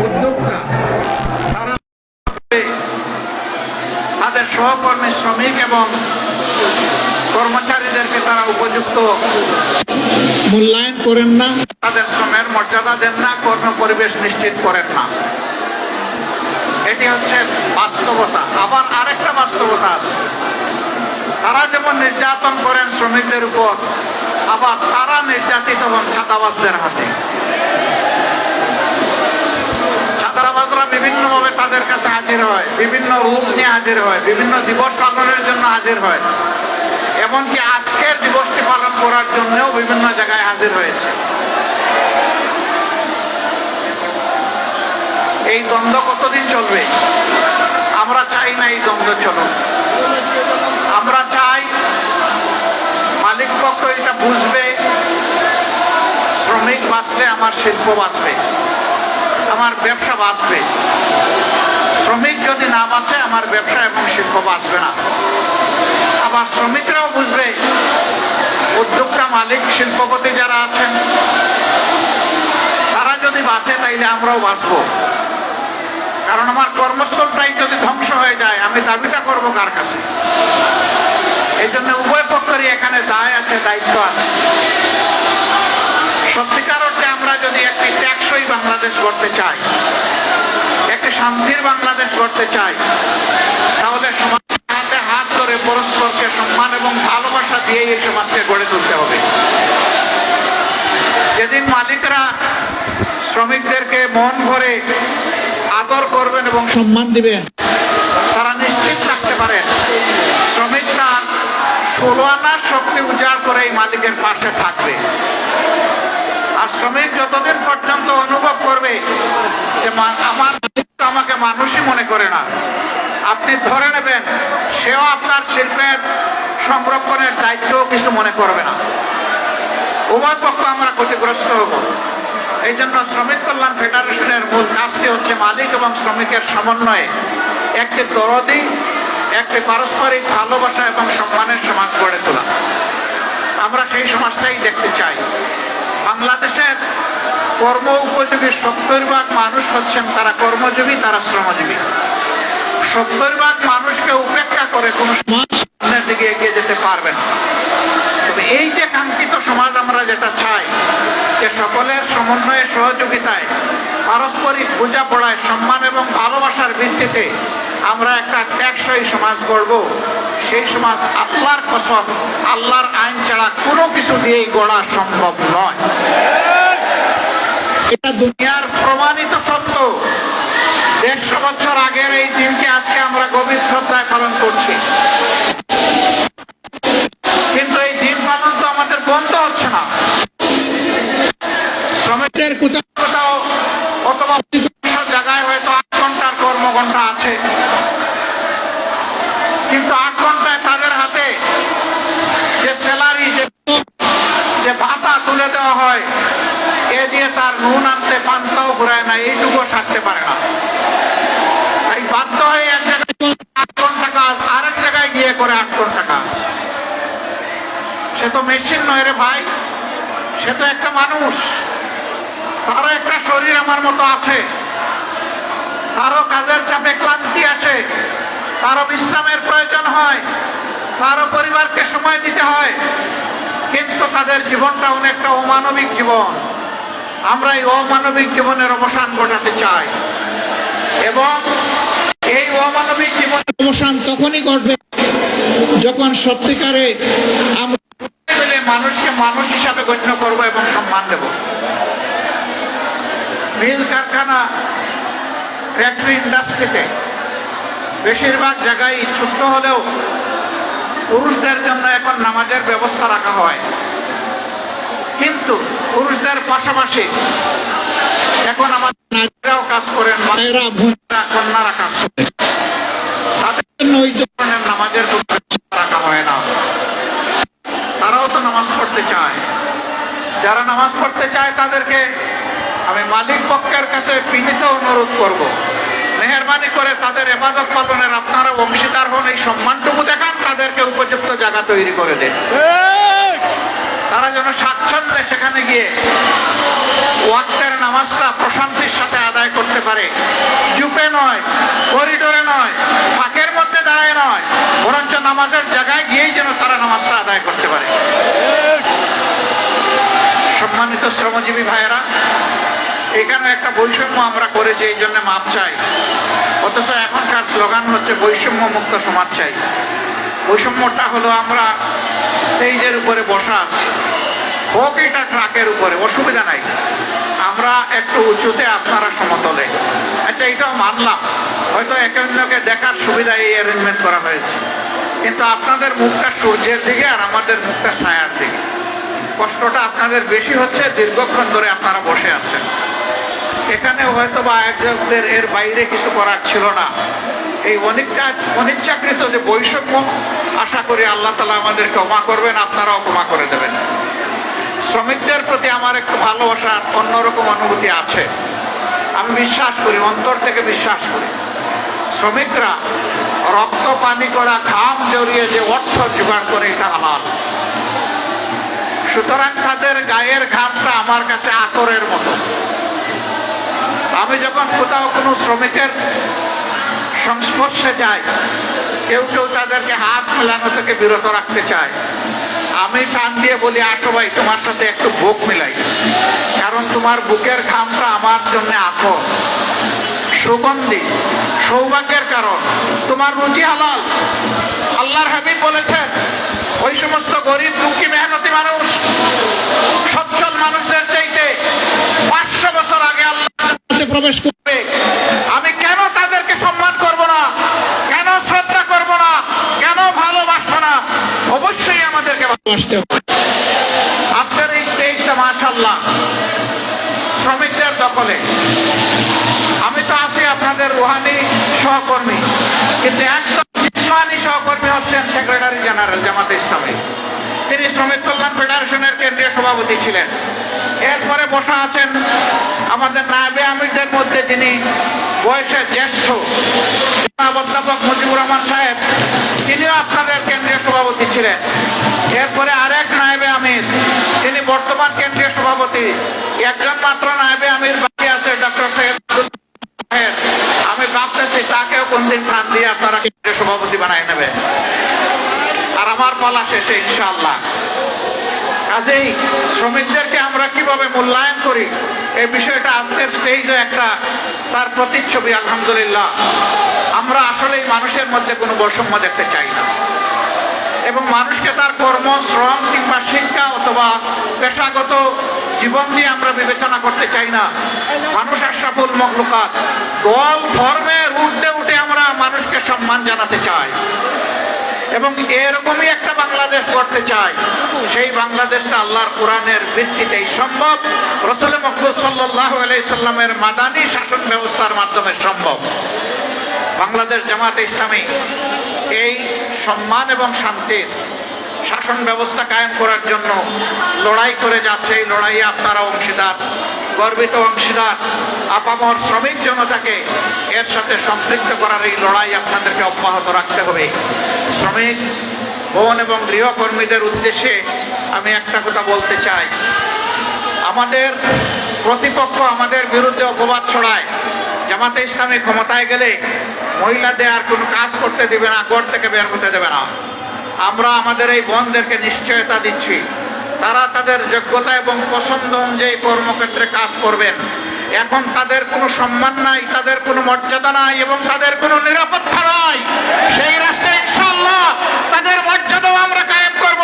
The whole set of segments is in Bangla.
উদ্যোক্তা তারা তাদের সহকর্মী শ্রমিক এবং কর্মচারীদেরকে তারা উপযুক্ত মূল্যায়ন করেন না, তাদের শ্রমের মর্যাদা দেন না, কর্ম পরিবেশ নিশ্চিত করেন না। এটি হচ্ছে বাস্তবতা। আবার আরেকটা বাস্তবতা আছে, তারা যেমন নির্যাতন করেন শ্রমিকদের উপর, আবার তারা নির্যাতিত হন ছাতাবাজদের হাতে। ছাতাবাজরা বিভিন্নভাবে তাদের কাছে হাজির হয়, বিভিন্ন রূপ নিয়ে হাজির হয়, বিভিন্ন দিবস পালনের জন্য হাজির হয়, এমনকি আজকের দিবসটি পালন করার জন্যও বিভিন্ন জায়গায় হাজির হয়েছে। এই দ্বন্দ্ব কতদিন চলবে? আমরা চাই না এই দ্বন্দ্ব চলুক। আমরা চাই মালিক পক্ষ এটা বুঝবে, শ্রমিক বাঁচলে আমার শিল্প বাঁচবে, আমার ব্যবসা বাঁচবে। শ্রমিক যদি না বাঁচে আমার ব্যবসা এবং শিল্প বাঁচবে না। আবার শ্রমিকরাও বুঝবে, উদ্যোক্তা মালিক শিল্পপতি যারা আছেন তারা যদি বাঁচে তাইলে আমরাও বাঁচবো। কারণ আমার কর্মস্থলটাই যদি ধ্বংস হয়ে যায় আমি দাবিটা করবো কার কাছে? এই জন্য উভয় পক্ষেরই এখানে দায় আছে, দায়িত্ব আছে। সত্যিকার অর্থে আমরা যদি একটি টেকসই বাংলাদেশ গড়তে চাই, একটি শান্তির বাংলাদেশ গড়তে চাই, তাহলে সমাজের হাতে হাত ধরে পরস্পরকে সম্মান এবং ভালোবাসা দিয়ে এই সমাজকে গড়ে তুলতে হবে। যেদিন মালিকরা শ্রমিকদেরকে মন ভরে আদর করবেন এবং সম্মান দিবেন, তারা নিশ্চিত থাকতে পারেন শ্রমিকরা 16 আনার শক্তি উজাড় করে এই মালিকের পাশে থাকবে। আর শ্রমিক যতদিন পর্যন্ত অনুভব করবে যে আমার আমাকে মানুষই মনে করে না, আপনি ধরে নেবেন সেও আপনার শিল্পের সংরক্ষণের দায়িত্ব কিছু মনে করবে না। উভয় পক্ষ আমরা ক্ষতিগ্রস্ত হব। এই জন্য শ্রমিক কল্যাণ ফেডারেশনের মূল কাজটি হচ্ছে মালিক এবং শ্রমিকের সমন্বয়ে একটি দরদি, একটি পারস্পরিক ভালোবাসা এবং সম্মানের সমাজ গড়ে তোলা। আমরা সেই সমাজটাই দেখতে চাই। বাংলাদেশের কর্ম উপযোগী 70% মানুষ হচ্ছেন তারা কর্মজীবী, তারা শ্রমজীবী। 70% মানুষকে উপেক্ষা করে কোনো সমাজ সামনের দিকে এগিয়ে যেতে পারবে না। তবে এই যে কাঙ্ক্ষিত সমাজ আমরা যেটা চাই, যে সকলের সমন্বয়ে সহযোগিতায় পারস্পরিক বোঝাপড়ায় সম্মান এবং ভালোবাসার ভিত্তিতে আমরা একটা টেকসই সমাজ গড়ব, সেই সমাজ আল্লাহর কসম, আল্লাহর আইন ছাড়া কোনো কিছু দিয়েই গড়া সম্ভব নয়। এটা দুনিয়ার প্রমাণিত সত্য। 150 বছর আগের এই দিনকে আজকে আমরা গভীর শ্রদ্ধায় পালন করছি, কিন্তু এই দিন পালন তো আমাদের বন্ধ হচ্ছে না। শ্রমিকদের কোথাও অথবা জায়গায় হয়তো 8 ঘন্টার কর্মঘণ্টা আছে, কিন্তু 8 ঘন্টায় তাদের হাতে যে স্যালারি, যে ভাতা তুলে দেওয়া হয়, এ দিয়ে তার নুন আনতে পান্তাও ঘুরায় না, এইটুকু সারতে পারে না। তাই বাধ্য হয়ে এক জায়গায় 8 ঘন্টা কাজ, আরেক জায়গায় গিয়ে করে 8 ঘন্টা কাজ। সে তো মেশিন নয় রে ভাই, সে তো একটা মানুষ। তারও একটা শরীর আমার মতো আছে, তারও কাজের চাপে ক্লান্তি আসে, তারও বিশ্রামের প্রয়োজন হয়, তারও পরিবারকে সময় দিতে হয়, কিন্তু তাদের জীবনটা অনেকটা অমানবিক জীবন। আমরা এই অমানবিক জীবনের অবসান ঘটাতে চাই, এবং এই অমানবিক জীবনের অবসান তখনই ঘটবে যখন সত্যিকারে আমরা মানুষকে মানুষ হিসাবে গণ্য করব এবং সম্মান দেব। মিল কারখানা, ফ্যাক্টরি, ইন্ডাস্ট্রিতে বেশিরভাগ জায়গায় ছোট্ট হলেও পুরুষদের জন্য এখন নামাজের ব্যবস্থা রাখা হয়, কিন্তু পুরুষদের পাশাপাশি এখন আমাদের নারীরাও কাজ করেন, মায়েরা, বোনেরা, কন্যারা কাজ করেন। তাদের জন্য ওই ধরনের নামাজের ব্যবস্থা রাখা হয় না। তারাও তো নামাজ পড়তে চায়। যারা নামাজ পড়তে চায় তাদেরকে আমি মালিক পক্ষের কাছে বিনীত অনুরোধ করব, মেহরবানি করে তাদের ইবাদত পালনের আপনারা অংশীদার হন, এই সম্মানটুকু দেখান, তাদেরকে উপযুক্ত জায়গা তৈরি করে দেন। তারা যেন স্বাচ্ছন্দ্যে সেখানে গিয়ে ওয়াক্তের নামাজটা প্রশান্তির সাথে আদায় করতে পারে। জুপে নয়, করিডোরে নয়, ফাঁকের মধ্যে দাঁড়ায় নয়, বরঞ্চ নামাজের জায়গায় গিয়েই যেন তারা নামাজটা আদায় করতে পারে। সম্মানিত শ্রমজীবী ভাইয়েরা, এখানে একটা বৈষম্য আমরা করেছি, এই জন্য মাপ চাই। অথচ এখনকার স্লোগান হচ্ছে বৈষম্য মুক্ত সমাজ চাই। বৈষম্যটা হলো আমরা স্টেজের উপরে বসা আছি, হোক এটা ট্রাকের উপরে, অসুবিধা নাই, আমরা একটু উঁচুতে, আপনারা সমতলে। আচ্ছা, এটাও মানলাম, হয়তো একে অন্যকে দেখার সুবিধা এই অ্যারেঞ্জমেন্ট করা হয়েছে, কিন্তু আপনাদের মুখটা সূর্যের দিকে আর আমাদের মুখটা ছায়ার দিকে। কষ্টটা আপনাদের বেশি হচ্ছে, দীর্ঘক্ষণ ধরে আপনারা বসে আছেন। এখানে হয়তো বা আয়োজকদের এর বাইরে কিছু করার ছিল না। এই অনিচ্ছাকৃত যে বৈষম্য, আশা করি আল্লাহ তাআলা আমাদের ক্ষমা করবেন, আপনারাও ক্ষমা করে দেবেন। শ্রমিকদের প্রতি আমার একটু ভালোবাসার অন্যরকম অনুভূতি আছে। আমি বিশ্বাস করি, অন্তর থেকে বিশ্বাস করি, শ্রমিকরা রক্ত পানি করা, ঘাম জড়িয়ে যে অর্থ জোগাড় করে, এটা হালাল। সুতরাং তাদের গায়ের ঘামটা আমার কাছে আতরের মতো। আমি যখন কোথাও কোনো শ্রমিকের সংস্পর্শে যাই, কেউ কেউ তাদেরকে হাত মেলানো থেকে বিরত রাখতে চায়, আমি টান দিয়ে বলি, আসো ভাই, তোমার সাথে একটু বুক মিলাই, কারণ তোমার বুকের ঘামটা আমার জন্য আতর, সুগন্ধি, সৌভাগ্যের কারণ, তোমার রুচি হালাল। আল্লাহর হাবিব বলেছেন, ওই সমস্ত গরিব, দুঃখী, মেহনতি মানুষ সচ্ছল মানুষদের চাইতে 500 বছর আগে আল্লাহ প্রবেশ করবে। আমি কেন তাদেরকে সম্মান করব না, কেন শ্রদ্ধা করব না, কেন ভালোবাসবো না? অবশ্যই আমাদেরকে ভালোবাসতে হবে। আজকের এই স্টেজটা মাশাআল্লাহ শ্রমিকদের দখলে। আমি তো আছি আপনাদের রুহানি সহকর্মী, কিন্তু একদম জিসমানি সহকর্মী হচ্ছেন সেক্রেটারি জেনারেল জামাতে ইসলামী। তিনি শ্রমিক কল্যাণ ফেডারেশনের কেন্দ্রীয় সভাপতি ছিলেন। এরপরে বসা আছেন আমাদের নায়েবে আমিরদের মধ্যে যিনি বয়সে জ্যেষ্ঠ, অধ্যাপক মুজিবুর রহমান সাহেব, তিনিও আপনাদের কেন্দ্রীয় সভাপতি ছিলেন। এরপরে আরেক নায়েবে আমির, তিনি বর্তমান কেন্দ্রীয় সভাপতি। একজন মাত্র নায়েবে আমির বাকি আছে, ডক্টর সাহেব। আমি ভাবতেছি তাকেও কোনদিন প্রাণ দিয়ে আপনারা কেন্দ্রীয় সভাপতি বানাই নেবে, আর আমার পালা শেষে ইনশাআল্লাহ। কাজেই শ্রমিকদেরকে আমরা কিভাবে মূল্যায়ন করি, এই বিষয়টা আজকের স্টেজে একটা তার প্রতিচ্ছবি। আলহামদুলিল্লাহ, আমরা আসলেই মানুষের মধ্যে কোনো বৈষম্য দেখতে চাই না, এবং মানুষকে তার কর্ম, শ্রম কিংবা শিক্ষা অথবা পেশাগত জীবন দিয়ে আমরা বিবেচনা করতে চাই না। মানুষ আশরাফুল মখলুকাত, দল ধর্মের ঊর্ধ্বে উঠে আমরা মানুষকে সম্মান জানাতে চাই, এবং এরকমই একটা বাংলাদেশ করতে চাই। সেই বাংলাদেশটা আল্লাহর কোরআনের ভিত্তিতেই সম্ভব, রাসূল মাকবুল সাল্লাল্লাহু আলাইহি সাল্লামের মাদানী শাসন ব্যবস্থার মাধ্যমে সম্ভব। বাংলাদেশ জামাতে ইসলামী এই সম্মান এবং শান্তির শাসন ব্যবস্থা কায়েম করার জন্য লড়াই করে যাচ্ছে। এই লড়াইয়ে আপনারা অংশীদার, গর্বিত অংশীদার। আপামর শ্রমিক জনতাকে এর সাথে সম্পৃক্ত করার এই লড়াই আপনাদেরকে অব্যাহত রাখতে হবে। শ্রমিক বোন এবং গৃহকর্মীদের উদ্দেশ্যে আমি একটা কথা বলতে চাই, আমাদের প্রতিপক্ষ আমাদের বিরুদ্ধে অপবাদ ছড়ায়, জামাতে ইসলামী ক্ষমতায় গেলে মহিলাদের আর কোনো কাজ করতে দিবে না, ঘর থেকে বের হতে দেবে না। আমরা আমাদের এই বোনদেরকে নিশ্চয়তা দিচ্ছি, তারা তাদের যোগ্যতা এবং পছন্দ অনুযায়ী কর্মক্ষেত্রে কাজ করবেন। এখন তাদের কোনো সম্মান নাই, তাদের কোনো মর্যাদা নাই, এবং তাদের কোনো নিরাপত্তা নাই। সেই রাষ্ট্রে ইনশাআল্লাহ তাদের মর্যাদাও আমরা কায়েম করব,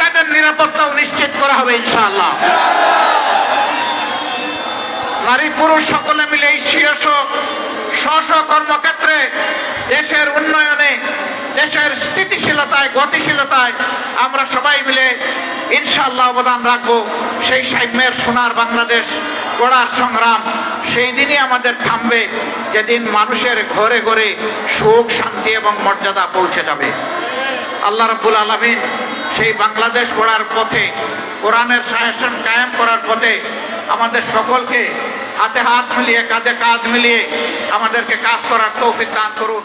তাদের নিরাপত্তাও নিশ্চিত করা হবে ইনশাআল্লাহ। নারী পুরুষ সকলে মিলে এই স্ব কর্মক্ষেত্রে দেশের উন্নয়নে, দেশের স্থিতিশীলতায়, গতিশীলতায় আমরা সবাই মিলে ইনশাআল্লাহ অবদান রাখবো। সেই সাম্যের সোনার বাংলাদেশ গড়ার সংগ্রাম সেই দিনই আমাদের থামবে, যেদিন মানুষের ঘরে ঘরে সুখ, শান্তি এবং মর্যাদা পৌঁছে যাবে। আল্লাহ রাব্বুল আলামিন সেই বাংলাদেশ গড়ার পথে, কোরআনের শাসন কায়েম করার পথে আমাদের সকলকে হাতে হাত মিলিয়ে, কাঁধে কাঁধ মিলিয়ে আমাদেরকে কাজ করার তৌফিক দান করুন।